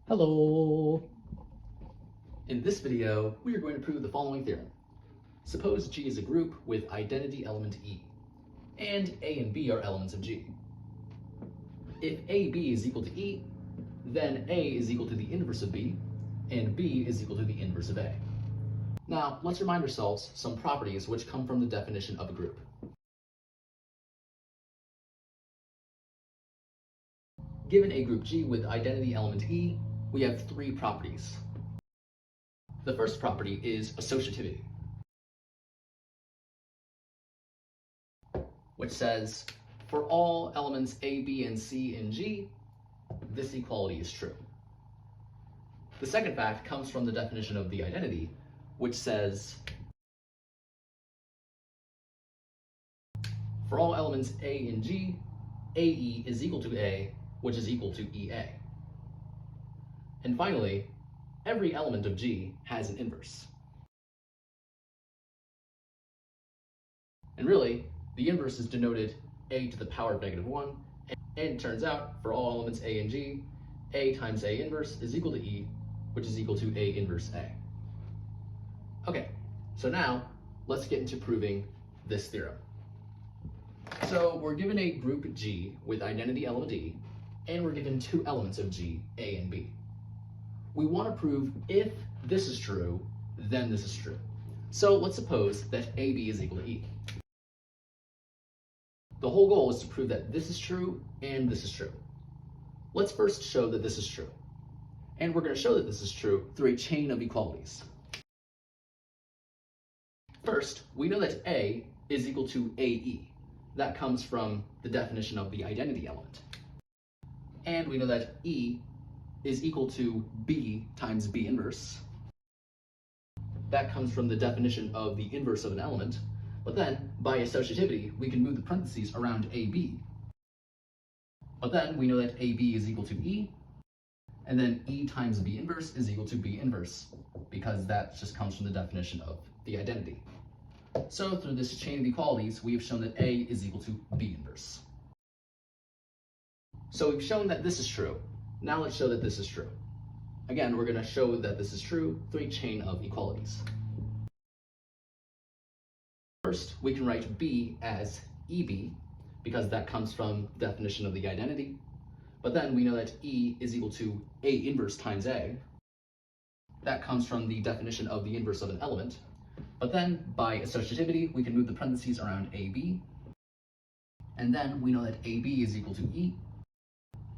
Hello! In this video, we are going to prove the following theorem. Suppose G is a group with identity element E, and A and B are elements of G. If AB is equal to E, then A is equal to the inverse of B, and B is equal to the inverse of A. Now, let's remind ourselves some properties which come from the definition of a group. Given a group G with identity element E, we have three properties. The first property is associativity, which says for all elements A, B, and C in G, this equality is true. The second fact comes from the definition of the identity, which says for all elements A in G, AE is equal to A, which is equal to EA. And finally, every element of G has an inverse. And really, the inverse is denoted A to the power of -1, and it turns out for all elements A and G, A times A inverse is equal to E, which is equal to A inverse A. Okay, so now let's get into proving this theorem. So we're given a group G with identity element E, and we're given two elements of G, A and B. We want to prove if this is true, then this is true. So let's suppose that AB is equal to E. The whole goal is to prove that this is true and this is true. Let's first show that this is true. And we're going to show that this is true through a chain of equalities. First, we know that A is equal to AE. That comes from the definition of the identity element. And we know that E is equal to B times B inverse. That comes from the definition of the inverse of an element, but then by associativity, we can move the parentheses around AB. But then we know that AB is equal to E, and then E times B inverse is equal to B inverse, because that just comes from the definition of the identity. So through this chain of equalities, we have shown that A is equal to B inverse. So we've shown that this is true. Now let's show that this is true. Again, we're going to show that this is true through a chain of equalities. First, we can write B as EB, because that comes from the definition of the identity. But then we know that E is equal to A inverse times A. That comes from the definition of the inverse of an element. But then by associativity, we can move the parentheses around AB. And then we know that AB is equal to E.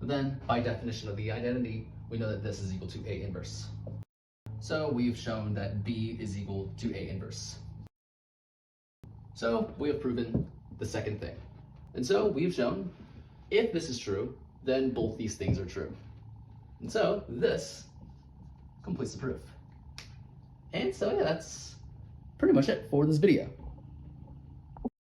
Then, by definition of the identity, we know that this is equal to A inverse. So we've shown that B is equal to A inverse. So we have proven the second thing. And so we've shown if this is true, then both these things are true. And so this completes the proof. And so yeah, that's pretty much it for this video.